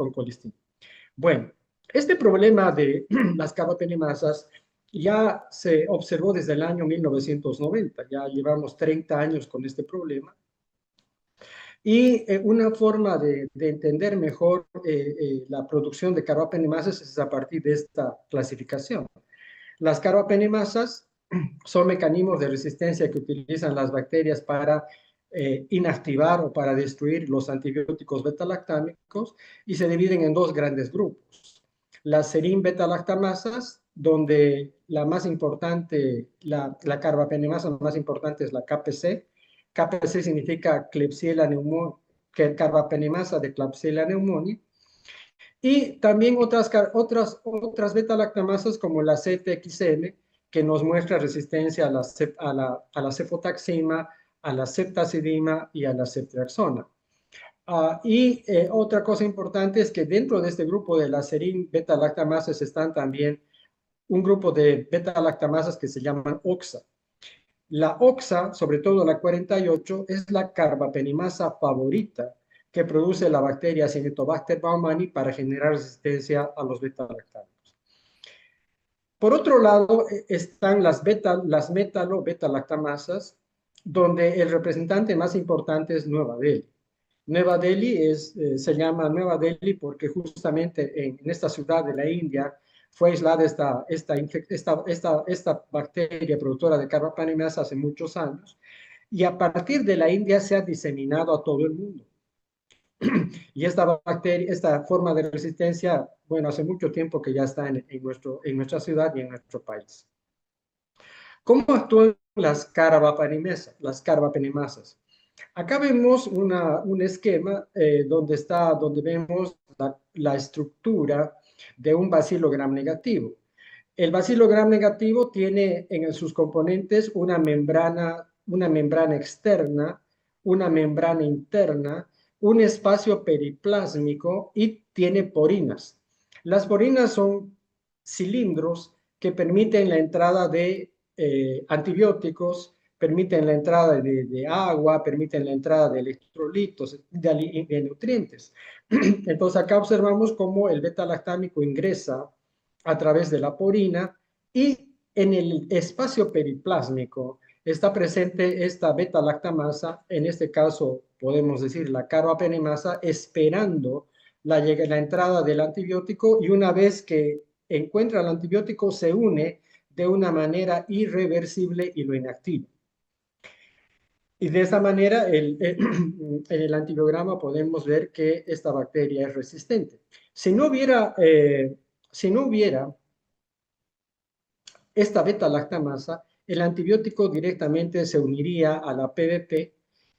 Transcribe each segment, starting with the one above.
con colistina. Bueno, este problema de las carbapenemasas ya se observó desde el año 1990, ya llevamos 30 años con este problema. Y una forma de entender mejor la producción de carbapenemasas es a partir de esta clasificación. Las carbapenemasas son mecanismos de resistencia que utilizan las bacterias para inactivar o para destruir los antibióticos beta-lactámicos y se dividen en dos grandes grupos. Las serin beta-lactamasas, donde la más importante, la carbapenemasa más importante es la KPC. KPC significa Klebsiella pneumoniae, carbapenemasa de Klebsiella pneumoniae. Y también otras beta-lactamasas como la ZXM, que nos muestra resistencia a la cefotaxima, a la ceftazidima y a la ceftriaxona. Otra cosa importante es que dentro de este grupo de las serin beta-lactamasas están también un grupo de beta-lactamasas que se llaman OXA. La OXA, sobre todo la 48, es la carbapenimasa favorita que produce la bacteria Acinetobacter baumannii para generar resistencia a los beta-lactámicos. Por otro lado, están las metalo-beta-lactamasas, donde el representante más importante es Nueva Delhi. Nueva Delhi se llama Nueva Delhi porque justamente en esta ciudad de la India fue aislada esta bacteria productora de carbapenemasa hace muchos años, y a partir de la India se ha diseminado a todo el mundo. Y esta forma de resistencia, bueno, hace mucho tiempo que ya está en nuestra ciudad y en nuestro país. ¿Cómo actúan las carbapenemasas? Acá vemos un esquema donde vemos la estructura de un bacilo gram negativo. El bacilo gram negativo tiene en sus componentes una membrana externa, una membrana interna, un espacio periplásmico y tiene porinas. Las porinas son cilindros que permiten la entrada de antibióticos, permiten la entrada de agua, permiten la entrada de electrolitos, de nutrientes. Entonces acá observamos cómo el beta-lactámico ingresa a través de la porina y en el espacio periplásmico está presente esta beta-lactamasa, en este caso podemos decir la carbapenemasa, esperando la entrada del antibiótico, y una vez que encuentra el antibiótico se une de una manera irreversible y lo inactiva. Y de esa manera, en el antibiograma podemos ver que esta bacteria es resistente. Si no hubiera esta beta-lactamasa, el antibiótico directamente se uniría a la PBP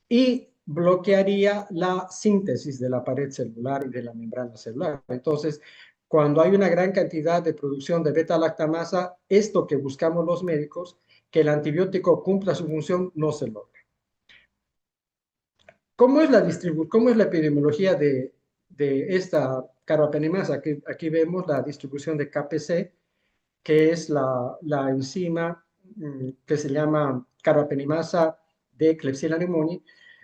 y bloquearía la síntesis de la pared celular y de la membrana celular. Entonces, cuando hay una gran cantidad de producción de beta-lactamasa, esto que buscamos los médicos, que el antibiótico cumpla su función, no se logra. ¿Cómo es la epidemiología de esta carbapenemasa? Aquí vemos la distribución de KPC, que es la enzima que se llama carbapenemasa de Klebsiella pneumoniae.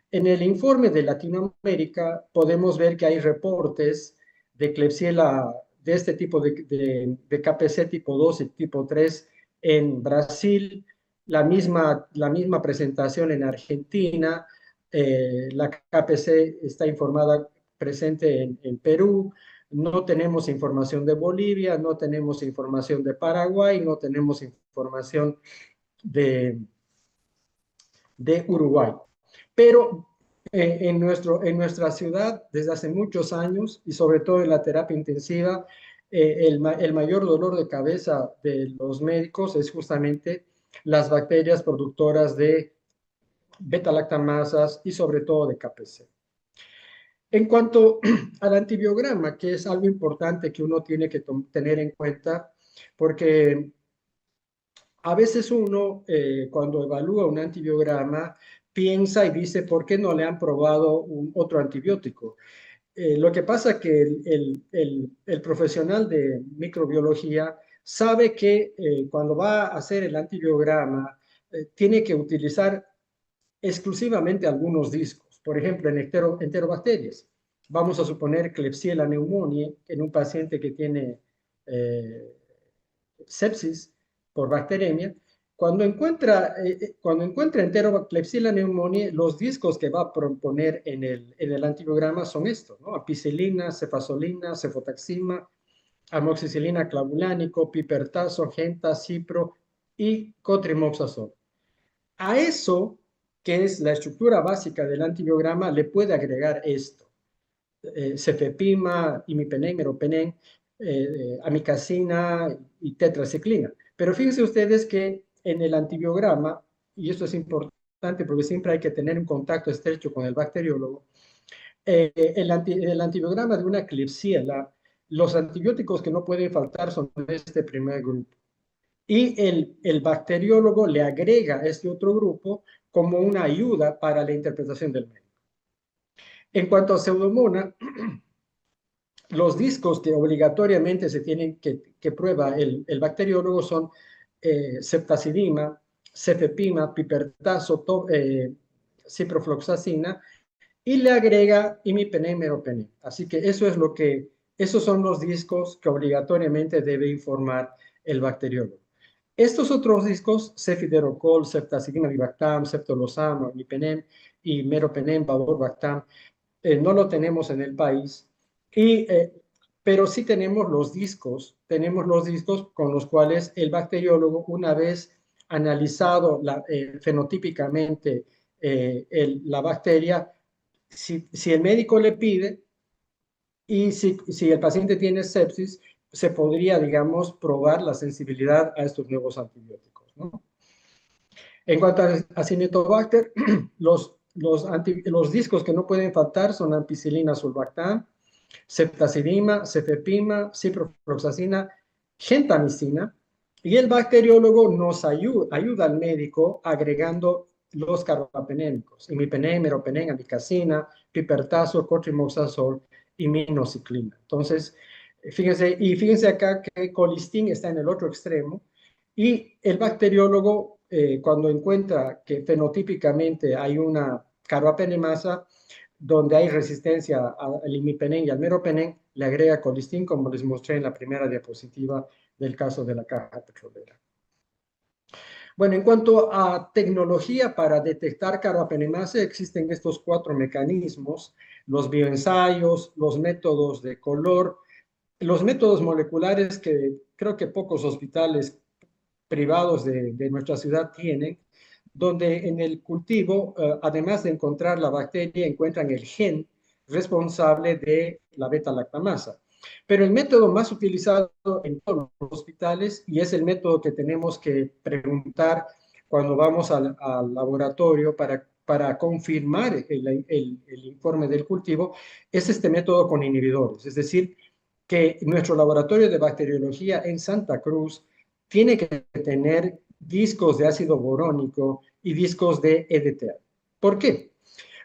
En el informe de Latinoamérica podemos ver que hay reportes de Klebsiella, de este tipo de KPC tipo 2 y tipo 3 en Brasil, la misma presentación en Argentina, la KPC está informada presente en Perú. No tenemos información de Bolivia, no tenemos información de Paraguay, no tenemos información de Uruguay. Pero en nuestra ciudad, desde hace muchos años, y sobre todo en la terapia intensiva, el mayor dolor de cabeza de los médicos es justamente las bacterias productoras de beta-lactamasas y sobre todo de KPC. En cuanto al antibiograma, que es algo importante que uno tiene que tener en cuenta, porque a veces uno, cuando evalúa un antibiograma, piensa y dice, ¿por qué no le han probado otro antibiótico? Lo que pasa es que el profesional de microbiología sabe que cuando va a hacer el antibiograma, tiene que utilizar exclusivamente algunos discos, por ejemplo, en enterobacterias. vamos a suponer Klebsiella pneumoniae en un paciente que tiene eh, sepsis por bacteremia, cuando encuentra entero Klebsiella pneumoniae, los discos que va a proponer en el antibiograma son estos, ¿no? Ampicilina, cefazolina, cefotaxima, amoxicilina, clavulánico, pipertazo, genta, cipro y cotrimoxazol. A eso, que es la estructura básica del antibiograma, le puede agregar esto. Cefepima, imipenem, meropenem, amicacina y tetraciclina. Pero fíjense ustedes que en el antibiograma, y esto es importante porque siempre hay que tener un contacto estrecho con el bacteriólogo, el antibiograma de una Klebsiella, los antibióticos que no pueden faltar son de este primer grupo. Y el bacteriólogo le agrega este otro grupo como una ayuda para la interpretación del médico. En cuanto a Pseudomonas, los discos que obligatoriamente se tienen que prueba el bacteriólogo son ceftazidima, cefepima, pipertazo, ciprofloxacina y le agrega imipenem, meropenem. Así que esos son los discos que obligatoriamente debe informar el bacteriólogo. Estos otros discos, cefiderocol, ceftazidima, vivactam, ceftolozano, imipenem y meropenem, valorvactam, no lo tenemos en el país, y, pero sí tenemos los discos con los cuales el bacteriólogo, una vez analizado fenotípicamente la bacteria, si el médico le pide y si el paciente tiene sepsis, se podría, digamos, probar la sensibilidad a estos nuevos antibióticos, ¿no? En cuanto a Cinetobacter, los discos que no pueden faltar son ampicilina, sulbactam, ceftazidima, cefepima, ciprofloxacina, gentamicina, y el bacteriólogo nos ayuda al médico agregando los carbapenémicos, imipenem, meropenem, amicacina, pipertazo, cotrimoxazol y minociclina. Entonces, fíjense acá que colistin está en el otro extremo, y el bacteriólogo, cuando encuentra que fenotípicamente hay una carbapenemasa donde hay resistencia al imipenem y al meropenem, le agrega colistin, como les mostré en la primera diapositiva del caso de la caja petrolera. Bueno, en cuanto a tecnología para detectar carbapenemasa, existen estos 4 mecanismos: los bioensayos, los métodos de color, los métodos moleculares que creo que pocos hospitales privados de nuestra ciudad tienen, donde en el cultivo, además de encontrar la bacteria, encuentran el gen responsable de la beta-lactamasa. Pero el método más utilizado en todos los hospitales, y es el método que tenemos que preguntar cuando vamos al laboratorio para confirmar el informe del cultivo, es este método con inhibidores. Es decir, que nuestro laboratorio de bacteriología en Santa Cruz tiene que tener discos de ácido borónico y discos de EDTA. ¿Por qué?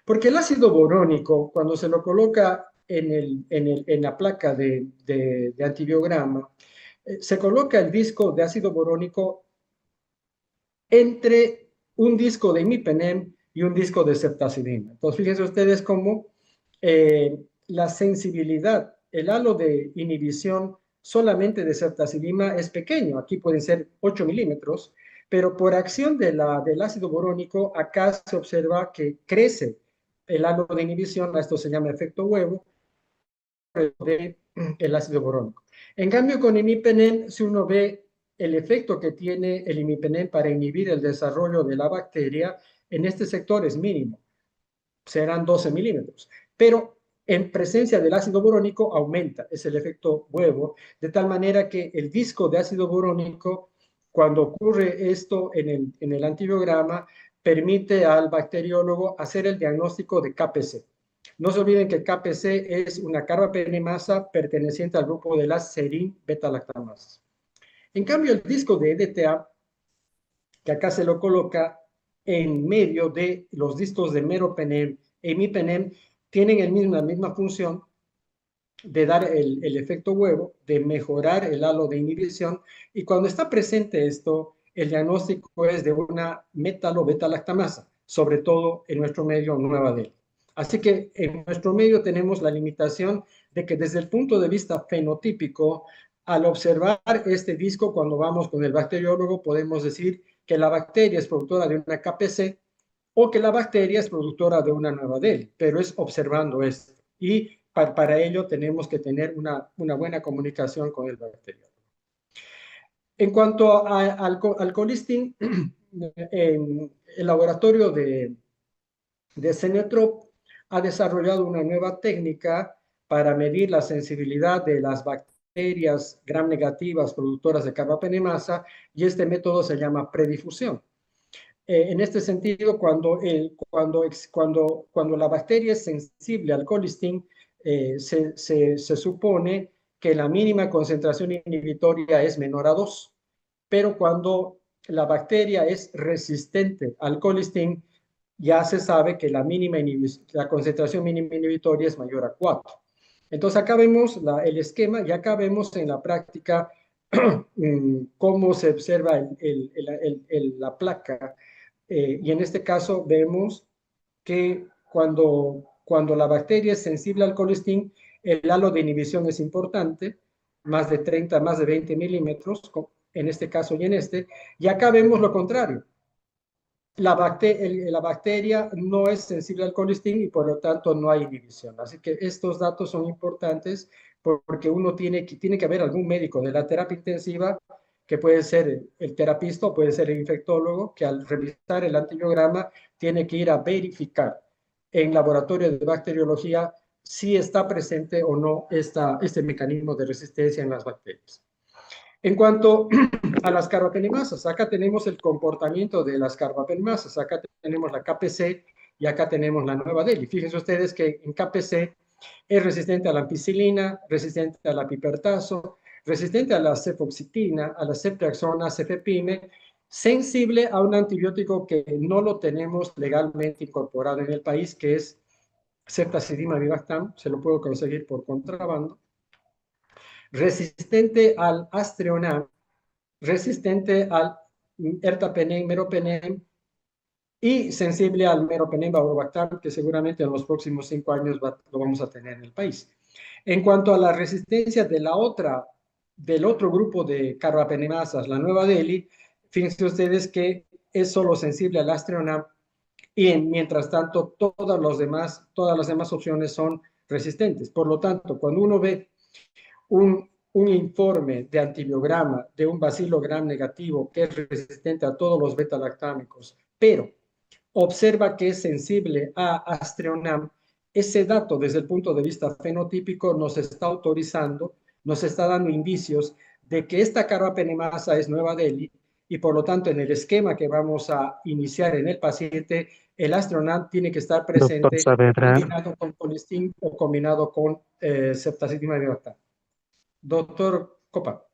Porque el ácido borónico, cuando se lo coloca en la placa de antibiograma, se coloca el disco de ácido borónico entre un disco de imipenem y un disco de ceftazidima. Entonces, fíjense ustedes cómo la sensibilidad, el halo de inhibición solamente de ceftazidima es pequeño. Aquí pueden ser 8 milímetros, pero por acción del ácido borónico, acá se observa que crece el halo de inhibición. A esto se llama efecto huevo del ácido borónico. En cambio, con imipenem, si uno ve el efecto que tiene el imipenem para inhibir el desarrollo de la bacteria, en este sector es mínimo, serán 12 milímetros. Pero en presencia del ácido borónico aumenta, es el efecto huevo, de tal manera que el disco de ácido borónico, cuando ocurre esto en el antibiograma, permite al bacteriólogo hacer el diagnóstico de KPC. No se olviden que KPC es una carbapenemasa perteneciente al grupo de las serin beta-lactamasas. En cambio, el disco de EDTA, que acá se lo coloca en medio de los discos de meropenem e imipenem, tienen la misma función de dar el efecto huevo, de mejorar el halo de inhibición, y cuando está presente esto, el diagnóstico es de una metalo-beta-lactamasa, sobre todo en nuestro medio Nueva Delhi. Así que en nuestro medio tenemos la limitación de que desde el punto de vista fenotípico, al observar este disco, cuando vamos con el bacteriólogo, podemos decir que la bacteria es productora de una KPC o que la bacteria es productora de una nueva DEL, pero es observando esto. Y para ello tenemos que tener una buena comunicación con el bacteriólogo. En cuanto al colistin, en el laboratorio de Cenetrop ha desarrollado una nueva técnica para medir la sensibilidad de las bacterias gram negativas productoras de carbapenemasa, y este método se llama predifusión. En este sentido, cuando la bacteria es sensible al colistin, se supone que la mínima concentración inhibitoria es menor a 2, pero cuando la bacteria es resistente al colistin, ya se sabe que la concentración mínima inhibitoria es mayor a 4. Entonces acá vemos el esquema y acá vemos en la práctica cómo se observa la placa. Y en este caso vemos que cuando la bacteria es sensible al colistin, el halo de inhibición es importante, más de 30, más de 20 milímetros, en este caso y en este. Y acá vemos lo contrario. La bacteria no es sensible al colistin y por lo tanto no hay inhibición. Así que estos datos son importantes porque uno tiene que haber algún médico de la terapia intensiva, que puede ser el terapista o puede ser el infectólogo, que al revisar el antibiograma tiene que ir a verificar en laboratorio de bacteriología si está presente o no este mecanismo de resistencia en las bacterias. En cuanto a las carbapenemasas, acá tenemos el comportamiento de las carbapenemasas, acá tenemos la KPC y acá tenemos la nueva DELI. Fíjense ustedes que en KPC es resistente a la ampicilina, resistente a la pipertazo, resistente a la cefoxitina, a la ceftriaxona, cefepime, sensible a un antibiótico que no lo tenemos legalmente incorporado en el país, que es ceftazidime-avibactam, se lo puedo conseguir por contrabando, resistente al Astreonam, resistente al ertapenem, meropenem y sensible al meropenem vaborbactam, que seguramente en los próximos 5 años lo vamos a tener en el país. En cuanto a la resistencia del otro grupo de carbapenemasas, la nueva DELI, fíjense ustedes que es solo sensible al Astreonam y mientras tanto todas las demás opciones son resistentes. Por lo tanto, cuando uno ve un informe de antibiograma de un bacilo gram negativo que es resistente a todos los beta-lactámicos, pero observa que es sensible a Astreonam, ese dato desde el punto de vista fenotípico nos está autorizando, nos está dando indicios de que esta carbapenemasa es nueva DELI y por lo tanto en el esquema que vamos a iniciar en el paciente, el Astreonam tiene que estar Doctor presente Saavedra. combinado con colistin o combinado con ceftazidime-avibactam. Doctor Copa.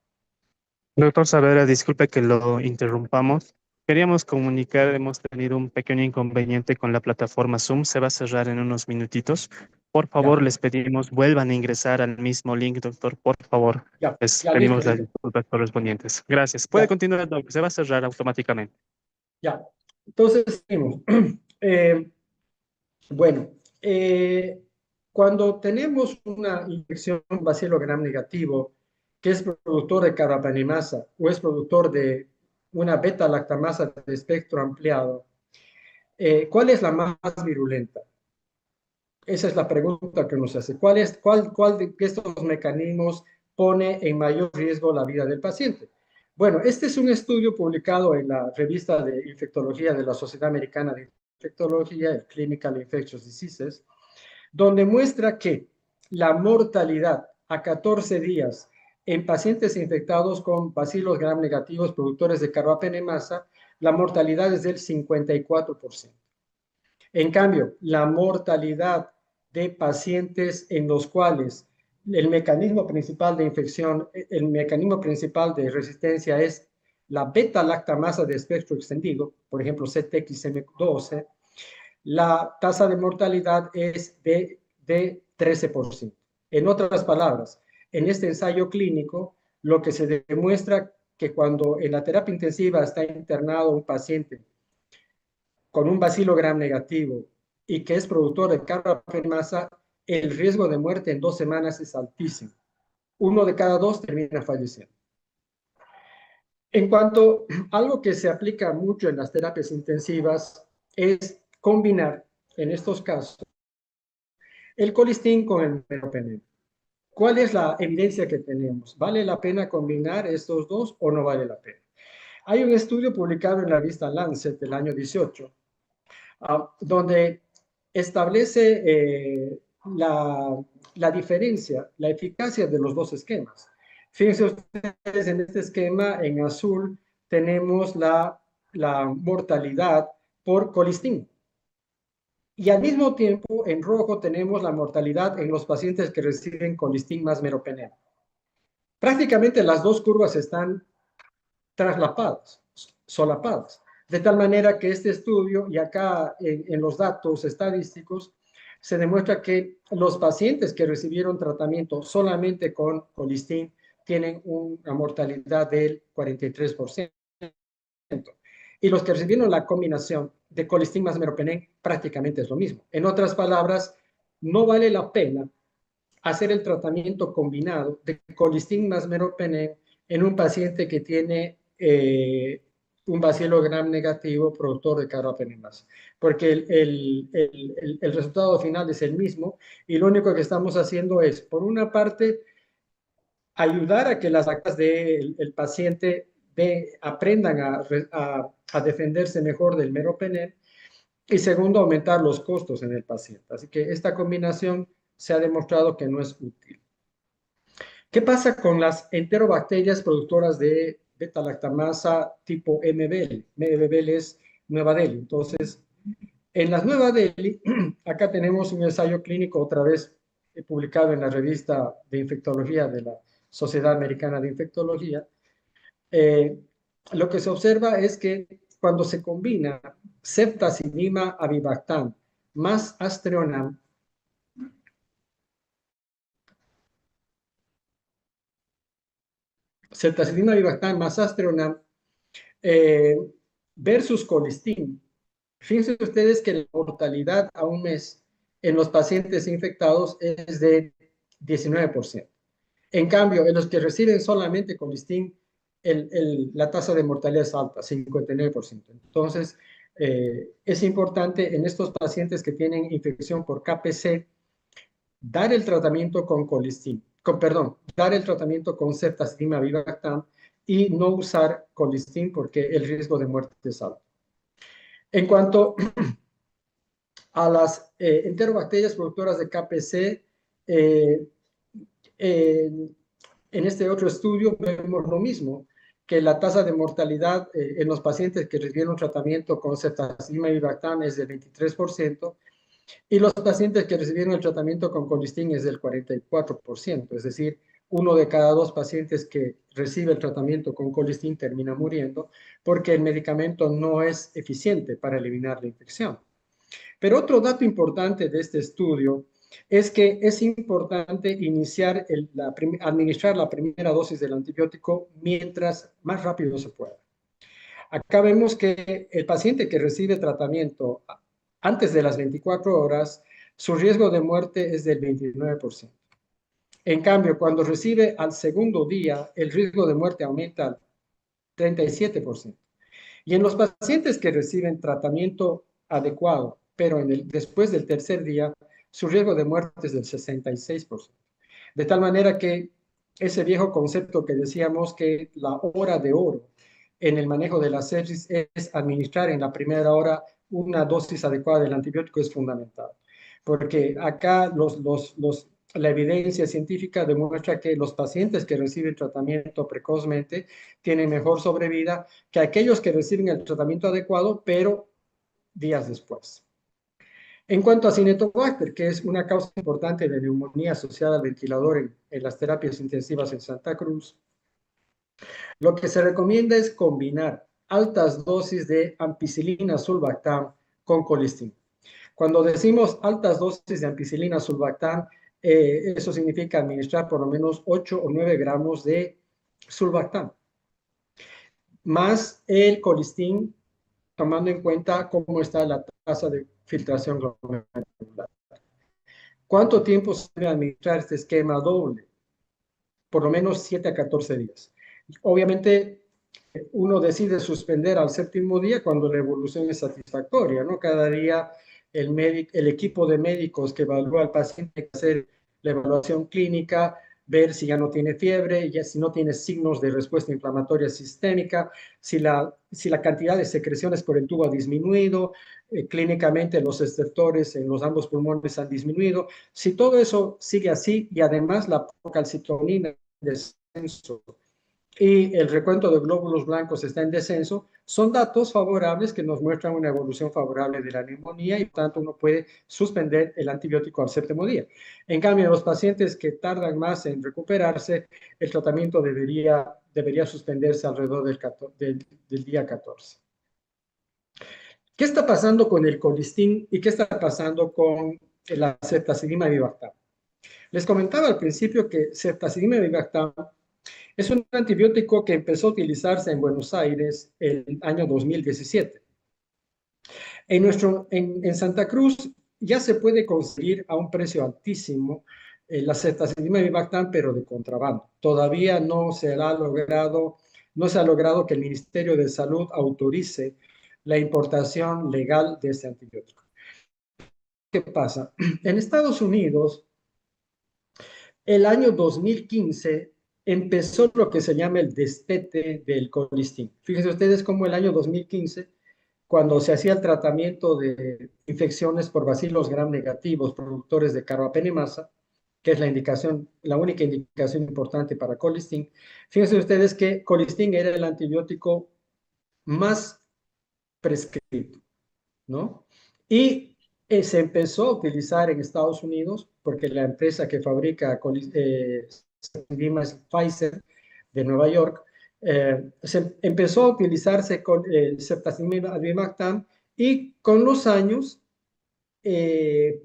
Doctor Saavedra, disculpe que lo interrumpamos. Queríamos comunicar, hemos tenido un pequeño inconveniente con la plataforma Zoom, se va a cerrar en unos minutitos. Por favor, Ya, les pedimos vuelvan a ingresar al mismo link, doctor, por favor. Les ya, listo, pedimos las listo. disculpas correspondientes. Gracias. Puede Ya, continuar, doctor, se va a cerrar automáticamente. ya. Entonces, seguimos. Eh, bueno, eh, cuando tenemos una infección bacilo gram negativo que es productor de carbapenemasa o es productor de una beta-lactamasa de espectro ampliado, ¿cuál es la más virulenta? Esa es la pregunta que nos hace. ¿Cuál de estos mecanismos pone en mayor riesgo la vida del paciente? Bueno, este es un estudio publicado en la revista de infectología de la Sociedad Americana de Infectología, el Clinical Infectious Diseases, donde muestra que la mortalidad a 14 días en pacientes infectados con bacilos gram negativos productores de carbapenemasa, la mortalidad es del 54%. En cambio, la mortalidad de pacientes en los cuales el mecanismo principal de infección, el mecanismo principal de resistencia es la beta-lactamasa de espectro extendido, por ejemplo, CTXM12, la tasa de mortalidad es de 13%. En otras palabras, en este ensayo clínico, lo que se demuestra que cuando en la terapia intensiva está internado un paciente con un bacilo gram negativo y que es productor de carbamasa, el riesgo de muerte en 2 semanas es altísimo. 1 de cada 2 termina falleciendo. En cuanto a algo que se aplica mucho en las terapias intensivas es combinar, en estos casos, el colistin con el meropenem. ¿Cuál es la evidencia que tenemos? ¿Vale la pena combinar estos dos o no vale la pena? Hay un estudio publicado en la revista Lancet del año 18, donde establece la diferencia, la eficacia de los dos esquemas. Fíjense ustedes, en este esquema, en azul, tenemos la mortalidad por colistin. Y al mismo tiempo, en rojo, tenemos la mortalidad en los pacientes que reciben colistin más meropenem. Prácticamente las dos curvas están traslapadas, solapadas. De tal manera que este estudio, y acá en los datos estadísticos, se demuestra que los pacientes que recibieron tratamiento solamente con colistin tienen una mortalidad del 43%. Y los que recibieron la combinación de colistin más meropenem prácticamente es lo mismo. En otras palabras, no vale la pena hacer el tratamiento combinado de colistin más meropenem en un paciente que tiene un bacilo gram negativo productor de carbapenemasa, porque el resultado final es el mismo y lo único que estamos haciendo es, por una parte, ayudar a que las actas del paciente aprendan a defenderse mejor del meropenem y segundo, aumentar los costos en el paciente. Así que esta combinación se ha demostrado que no es útil. ¿Qué pasa con las enterobacterias productoras de beta-lactamasa tipo MBL? MBL es Nueva Delhi. Entonces, en las Nueva Delhi, acá tenemos un ensayo clínico otra vez publicado en la revista de infectología de la Sociedad Americana de Infectología. Lo que se observa es que cuando se combina ceftazidima avibactam más aztreonam, ceftazidima avibactam más aztreonam versus colistin. Fíjense ustedes que la mortalidad a un mes en los pacientes infectados es de 19%. En cambio, en los que reciben solamente colistin, la tasa de mortalidad es alta, 59%. Entonces, es importante en estos pacientes que tienen infección por KPC dar el tratamiento con colistin, dar el tratamiento con ceftazidima avibactam y no usar colistin porque el riesgo de muerte es alto. En cuanto a las enterobacterias productoras de KPC, en este otro estudio vemos lo mismo, que la tasa de mortalidad en los pacientes que recibieron tratamiento con ceftazidima avibactam es del 23%, y los pacientes que recibieron el tratamiento con colistin es del 44%, es decir, 1 de cada 2 pacientes que recibe el tratamiento con colistin termina muriendo porque el medicamento no es eficiente para eliminar la infección. Pero otro dato importante de este estudio es que es importante iniciar administrar la primera dosis del antibiótico mientras más rápido se pueda. Acá vemos que el paciente que recibe tratamiento antes de las 24 horas, su riesgo de muerte es del 29%. En cambio, cuando recibe al segundo día, el riesgo de muerte aumenta al 37%. Y en los pacientes que reciben tratamiento adecuado, pero después del tercer día, su riesgo de muerte es del 66%. De tal manera que ese viejo concepto que decíamos que la hora de oro en el manejo de la sepsis es administrar en la primera hora una dosis adecuada del antibiótico es fundamental. Porque acá la evidencia científica demuestra que los pacientes que reciben tratamiento precozmente tienen mejor sobrevida que aquellos que reciben el tratamiento adecuado, pero días después. En cuanto a Cinetobacter, que es una causa importante de neumonía asociada al ventilador en las terapias intensivas en Santa Cruz, lo que se recomienda es combinar altas dosis de ampicilina sulbactam con colistin. Cuando decimos altas dosis de ampicilina sulbactam, eso significa administrar por lo menos 8 o 9 gramos de sulbactam, más el colistin, tomando en cuenta cómo está la tasa de filtración glomerular. ¿Cuánto tiempo se debe administrar este esquema doble? Por lo menos 7 a 14 días. Obviamente, uno decide suspender al séptimo día cuando la evolución es satisfactoria, ¿no? Cada día el equipo de médicos que evalúa al paciente tiene que hacer la evaluación clínica, ver si ya no tiene fiebre, ya si no tiene signos de respuesta inflamatoria sistémica, si la cantidad de secreciones por el tubo ha disminuido, clínicamente los estertores en los ambos pulmones han disminuido. Si todo eso sigue así y además la calcitonina en descenso y el recuento de glóbulos blancos está en descenso, son datos favorables que nos muestran una evolución favorable de la neumonía y por tanto uno puede suspender el antibiótico al séptimo día. En cambio, en los pacientes que tardan más en recuperarse, el tratamiento debería suspenderse alrededor del día 14. ¿Qué está pasando con el colistin y qué está pasando con la ceftazidima avibactam? Les comentaba al principio que ceftazidima avibactam es un antibiótico que empezó a utilizarse en Buenos Aires el año 2017. En Santa Cruz ya se puede conseguir a un precio altísimo la ceftazidima avibactam, pero de contrabando. Todavía no se ha logrado que el Ministerio de Salud autorice la importación legal de este antibiótico. ¿Qué pasa? En Estados Unidos, el año 2015 empezó lo que se llama el destete del colistin. Fíjense ustedes cómo el año 2015, cuando se hacía el tratamiento de infecciones por bacilos gram negativos productores de carbapenemasa, que es la única indicación importante para colistin, fíjense ustedes que colistin era el antibiótico más prescrito, ¿no? Y se empezó a utilizar en Estados Unidos porque la empresa que fabrica Pfizer de Nueva York, se empezó a utilizarse con ceftazidima avibactam y con los años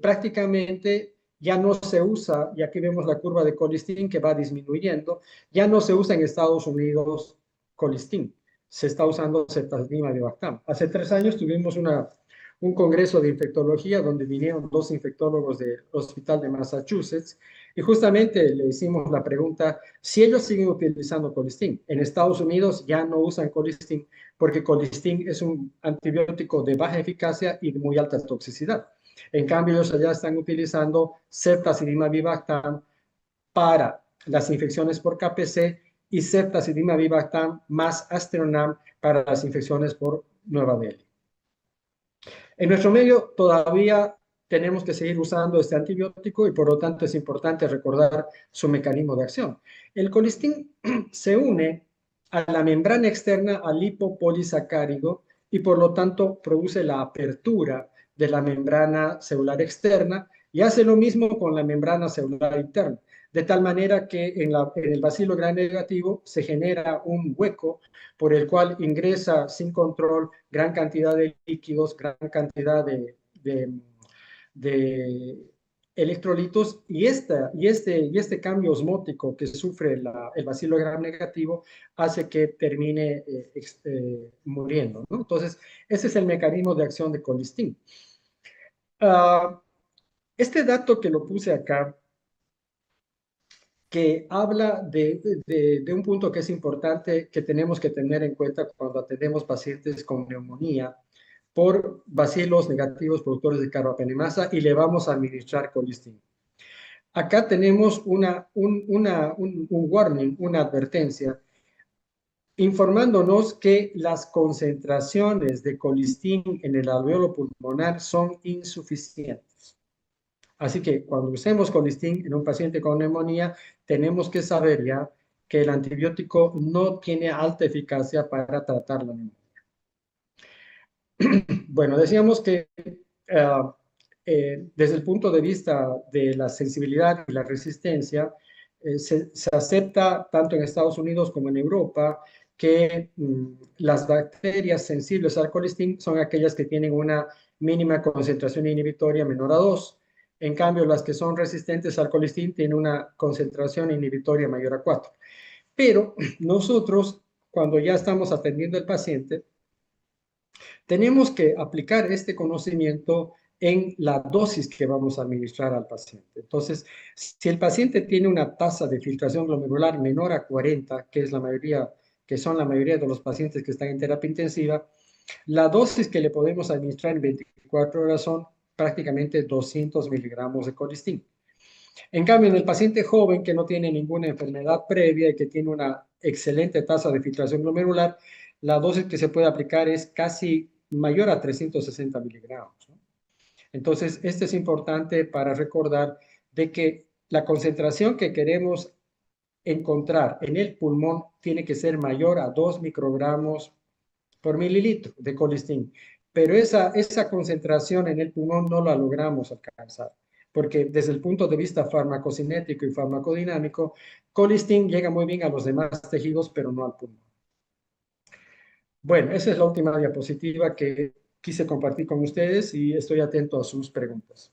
prácticamente ya no se usa, y aquí vemos la curva de colistin que va disminuyendo, ya no se usa en Estados Unidos colistin, se está usando ceftazidima avibactam. Hace 3 años tuvimos un congreso de infectología donde vinieron 2 infectólogos del Hospital de Massachusetts y justamente le hicimos la pregunta si ellos siguen utilizando colistin. En Estados Unidos ya no usan colistin porque colistin es un antibiótico de baja eficacia y de muy alta toxicidad. En cambio, ellos allá están utilizando ceftazidima avibactam para las infecciones por KPC y ceftazidima avibactam más Aztreonam para las infecciones por Nueva Delhi. En nuestro medio todavía tenemos que seguir usando este antibiótico y por lo tanto es importante recordar su mecanismo de acción. El colistin se une a la membrana externa al lipopolisacárido y por lo tanto produce la apertura de la membrana celular externa y hace lo mismo con la membrana celular interna, de tal manera que en el bacilo gram negativo se genera un hueco por el cual ingresa sin control gran cantidad de líquidos, gran cantidad de electrolitos y este cambio osmótico que sufre el bacilo gram negativo hace que termine muriendo, ¿no? Entonces, ese es el mecanismo de acción de colistin. Este dato que lo puse acá, que habla de un punto que es importante que tenemos que tener en cuenta cuando atendemos pacientes con neumonía por bacilos negativos productores de carbapenemasa y le vamos a administrar colistin. Acá tenemos un warning, una advertencia, informándonos que las concentraciones de colistin en el alveolo pulmonar son insuficientes. Así que cuando usemos colistin en un paciente con neumonía, tenemos que saber ya que el antibiótico no tiene alta eficacia para tratar la neumonía. Bueno, decíamos que desde el punto de vista de la sensibilidad y la resistencia, se acepta tanto en Estados Unidos como en Europa que las bacterias sensibles al colistin son aquellas que tienen una mínima concentración inhibitoria menor a 2. En cambio, las que son resistentes al colistin tienen una concentración inhibitoria mayor a 4. Pero nosotros, cuando ya estamos atendiendo al paciente, tenemos que aplicar este conocimiento en la dosis que vamos a administrar al paciente. Entonces, si el paciente tiene una tasa de filtración glomerular menor a 40, que es la mayoría, que son la mayoría de los pacientes que están en terapia intensiva, la dosis que le podemos administrar en 24 horas son prácticamente 200 miligramos de colistin. En cambio, en el paciente joven que no tiene ninguna enfermedad previa y que tiene una excelente tasa de filtración glomerular, la dosis que se puede aplicar es casi mayor a 360 miligramos, ¿no? Entonces, esto es importante para recordar de que la concentración que queremos encontrar en el pulmón tiene que ser mayor a 2 microgramos por mililitro de colistin. Pero esa concentración en el pulmón no la logramos alcanzar, porque desde el punto de vista farmacocinético y farmacodinámico, colistin llega muy bien a los demás tejidos, pero no al pulmón. Bueno, esa es la última diapositiva que quise compartir con ustedes y estoy atento a sus preguntas.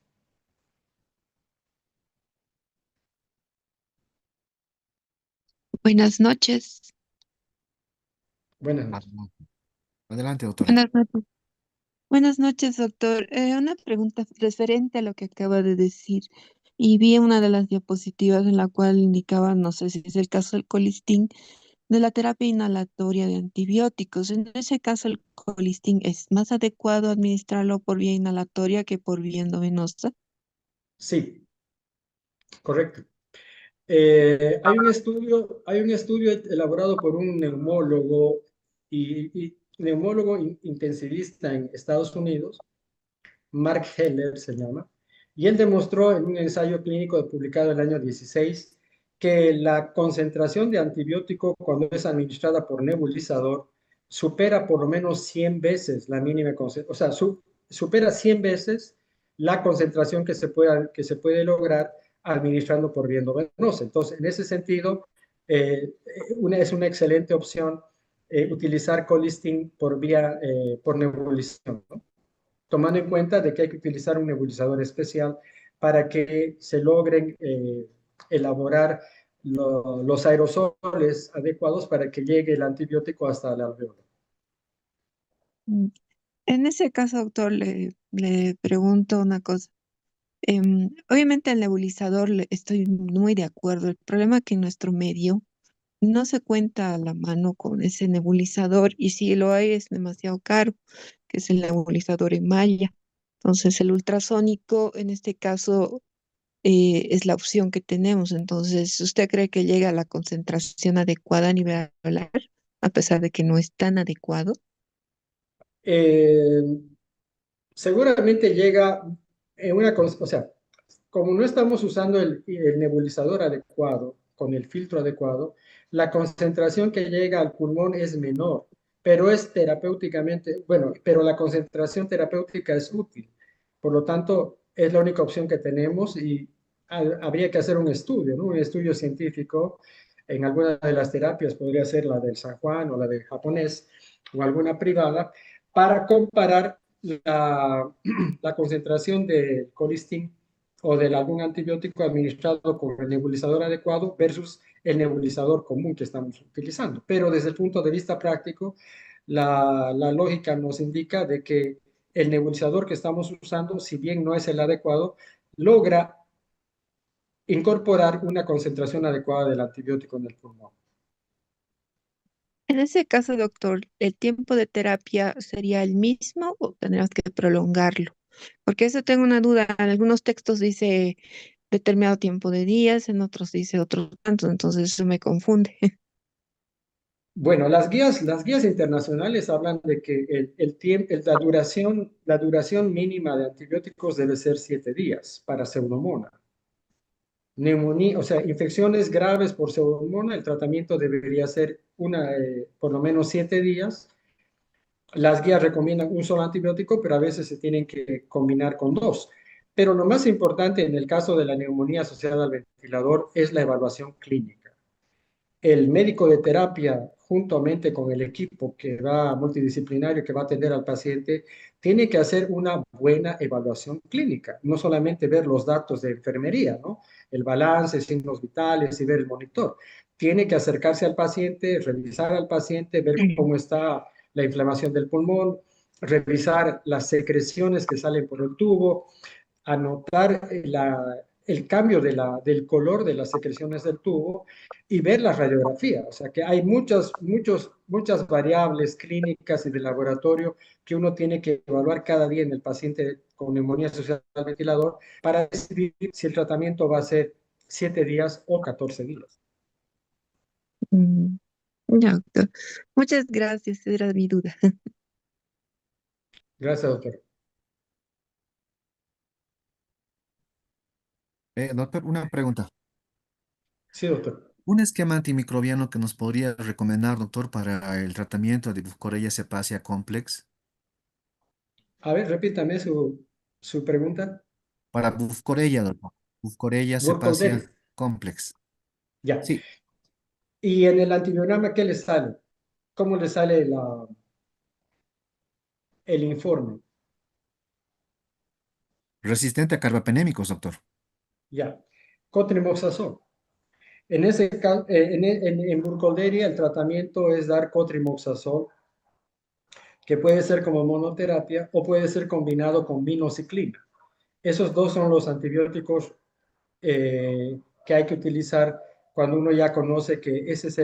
Buenas noches. Buenas noches. Adelante, doctora. Buenas noches. Buenas noches, doctor. Una pregunta referente a lo que acaba de decir. Y vi una de las diapositivas en la cual indicaba, no sé si es el caso del colistin, de la terapia inhalatoria de antibióticos. En ese caso, el colistin es más adecuado administrarlo por vía inhalatoria que por vía endovenosa. Sí, correcto. Hay un estudio elaborado por un neumólogo y neumólogo intensivista en Estados Unidos, Mark Heller se llama, y él demostró en un ensayo clínico publicado en el año 16 que la concentración de antibiótico cuando es administrada por nebulizador supera por lo menos 100 veces la mínima concentración, o sea, supera 100 veces la concentración que se puede lograr administrando por vía endovenosa. Entonces, en ese sentido, es una excelente opción utilizar colistin por nebulización, ¿no? Tomando en cuenta de que hay que utilizar un nebulizador especial para que se logren elaborar los aerosoles adecuados para que llegue el antibiótico hasta el alveolo. Mm. En ese caso, doctor, le pregunto una cosa. Obviamente el nebulizador estoy muy de acuerdo. El problema es que en nuestro medio no se cuenta a la mano con ese nebulizador y si lo hay es demasiado caro, que es el nebulizador en malla. Entonces el ultrasónico en este caso es la opción que tenemos. Entonces, ¿usted cree que llega a la concentración adecuada a nivel alveolar, a pesar de que no es tan adecuado? Eh, Seguramente llega en o sea, como no estamos usando el nebulizador adecuado, con el filtro adecuado, la concentración que llega al pulmón es menor, pero es terapéuticamente, bueno, pero la concentración terapéutica es útil. Por lo tanto, es la única opción que tenemos y habría que hacer un estudio, ¿no? Un estudio científico en alguna de las terapias, podría ser la del San Juan o la del japonés o alguna privada, para comparar la concentración de colistin o de algún antibiótico administrado con el nebulizador adecuado versus el nebulizador común que estamos utilizando. Pero desde el punto de vista práctico, la lógica nos indica de que el nebulizador que estamos usando, si bien no es el adecuado, logra incorporar una concentración adecuada del antibiótico en el pulmón. En ese caso, doctor, ¿el tiempo de terapia sería el mismo o tendrás que prolongarlo? Porque eso tengo una duda. En algunos textos dice determinado tiempo de días, en otros dice otro tanto, entonces eso me confunde. Bueno, las guías internacionales hablan de que el tiempo, la duración mínima de antibióticos debe ser 7 días para pseudomonas. Neumonía, o sea, infecciones graves por pseudomonas, el tratamiento debería ser por lo menos 7 días. Las guías recomiendan un solo antibiótico, pero a veces se tienen que combinar con dos. Pero lo más importante en el caso de la neumonía asociada al ventilador es la evaluación clínica. El médico de terapia, juntamente con el equipo multidisciplinario que va a atender al paciente, tiene que hacer una buena evaluación clínica, no solamente ver los datos de enfermería, ¿no? El balance, signos vitales y ver el monitor. Tiene que acercarse al paciente, revisar al paciente, ver cómo está la inflamación del pulmón, revisar las secreciones que salen por el tubo, anotar el cambio del color de las secreciones del tubo y ver la radiografía. O sea que hay muchas variables clínicas y de laboratorio que uno tiene que evaluar cada día en el paciente con neumonía asociada al ventilador para decidir si el tratamiento va a ser 7 días o 14 días. Mm, ya, doctor. Muchas gracias, era mi duda. Gracias, doctor. Doctor, una pregunta. Sí, doctor. ¿Un esquema antimicrobiano que nos podría recomendar, doctor, para el tratamiento de Burkholderia cepacia complex? A ver, repítame su pregunta. Para Burkholderia, doctor. Burkholderia cepacia Burkholderia. complex. Ya. Sí, Y en el antibiograma, ¿qué le sale? ¿Cómo le sale el informe? resistente a carbapenémicos, doctor. Ya. Cotrimoxazol. En Burkholderia el tratamiento es dar cotrimoxazol, que puede ser como monoterapia o puede ser combinado con minociclina. Esos dos son los antibióticos que hay que utilizar cuando uno ya conoce que esa es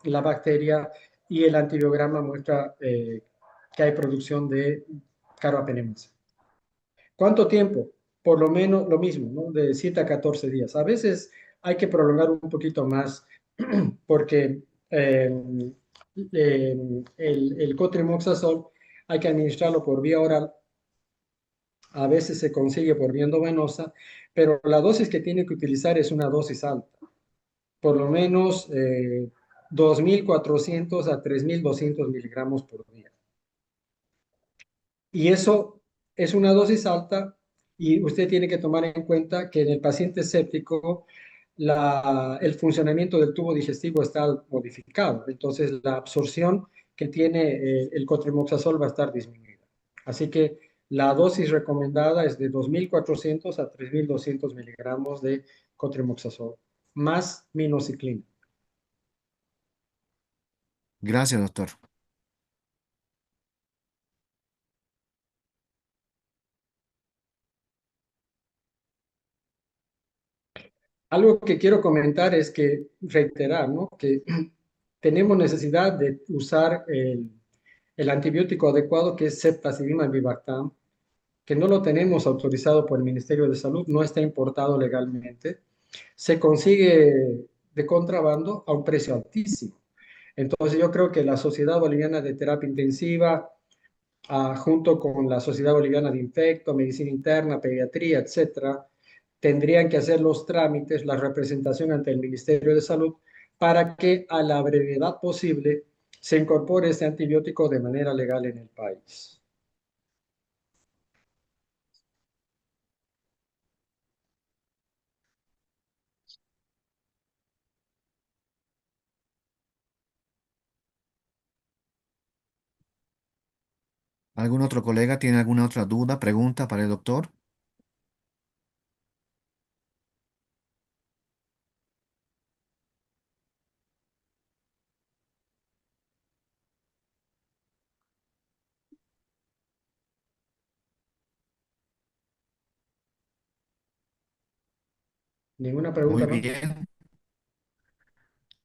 la bacteria y el antibiograma muestra que hay producción de carbapenemasa. ¿Cuánto tiempo? Por lo menos lo mismo, ¿no? De 7 a 14 días. A veces hay que prolongar un poquito más porque el cotrimoxazol hay que administrarlo por vía oral, a veces se consigue por vía endovenosa, pero la dosis que tiene que utilizar es una dosis alta, por lo menos 2.400 a 3.200 miligramos por día. Y eso es una dosis alta y usted tiene que tomar en cuenta que en el paciente séptico el funcionamiento del tubo digestivo está modificado, entonces la absorción que tiene el cotrimoxazol va a estar disminuida. Así que la dosis recomendada es de 2.400 a 3.200 miligramos de cotrimoxazol, más minociclina. Gracias, doctor. Algo que quiero comentar es que, reiterar, ¿no? Que tenemos necesidad de usar el antibiótico adecuado que es ceftazidima vivactam, que no lo tenemos autorizado por el Ministerio de Salud, no está importado legalmente, se consigue de contrabando a un precio altísimo. Entonces yo creo que la Sociedad Boliviana de Terapia Intensiva, junto con la Sociedad Boliviana de Infecto, Medicina Interna, Pediatría, etcétera, tendrían que hacer los trámites, la representación ante el Ministerio de Salud para que a la brevedad posible se incorpore este antibiótico de manera legal en el país. ¿Algún otro colega tiene alguna otra duda, pregunta para el doctor? ¿Ninguna Muy pregunta más? bien.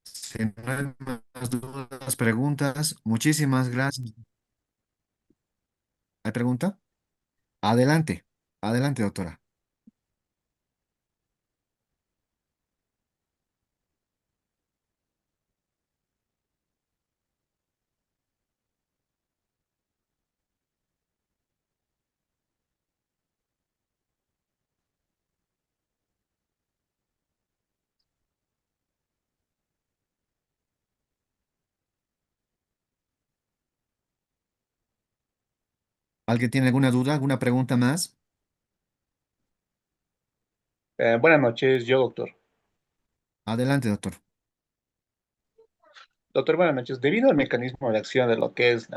Si no hay más dudas, preguntas, muchísimas gracias. ¿Hay pregunta? Adelante, adelante, doctora. ¿Alguien tiene alguna duda, alguna pregunta más? Buenas noches, yo doctor. Adelante, doctor. Doctor, buenas noches. Debido al mecanismo de acción de lo que es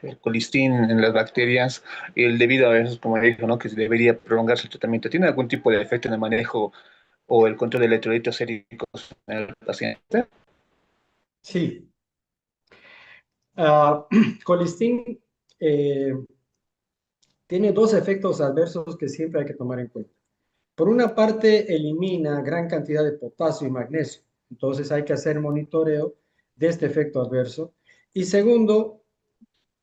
el colistín en las bacterias, y el debido a eso, como le dijo, ¿no? Que se debería prolongarse el tratamiento, ¿tiene algún tipo de efecto en el manejo o el control de electrolitos séricos en el paciente? Sí. Colistin eh, tiene dos efectos adversos que siempre hay que tomar en cuenta. Por una parte, elimina gran cantidad de potasio y magnesio, entonces hay que hacer monitoreo de este efecto adverso. Y segundo,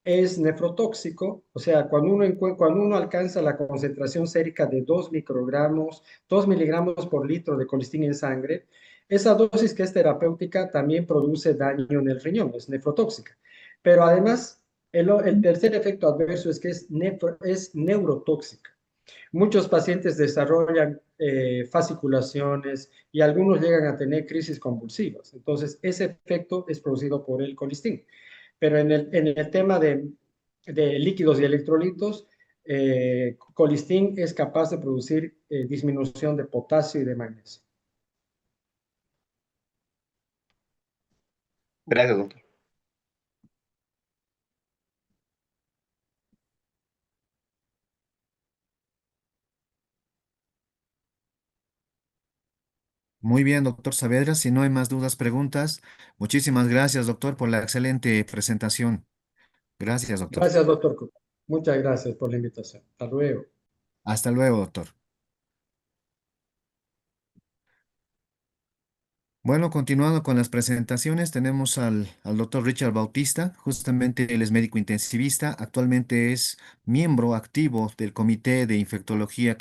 es nefrotóxico, o sea, cuando uno alcanza la concentración sérica de 2 microgramos, 2 miligramos por litro de colistina en sangre, esa dosis que es terapéutica también produce daño en el riñón, es nefrotóxica. Pero además, el tercer efecto adverso es que es neurotóxica. Muchos pacientes desarrollan fasciculaciones y algunos llegan a tener crisis convulsivas. Entonces, ese efecto es producido por el colistín. Pero en el tema de líquidos y electrolitos, colistín es capaz de producir disminución de potasio y de magnesio. Gracias, doctor. Muy bien, doctor Saavedra. Si no hay más dudas, preguntas, muchísimas gracias, doctor, por la excelente presentación. Gracias, doctor. Gracias, doctor Cook. Muchas gracias por la invitación. Hasta luego. Hasta luego, doctor. Bueno, continuando con las presentaciones, tenemos al doctor Richard Bautista. Justamente él es médico intensivista. Actualmente es miembro activo del Comité de Infectología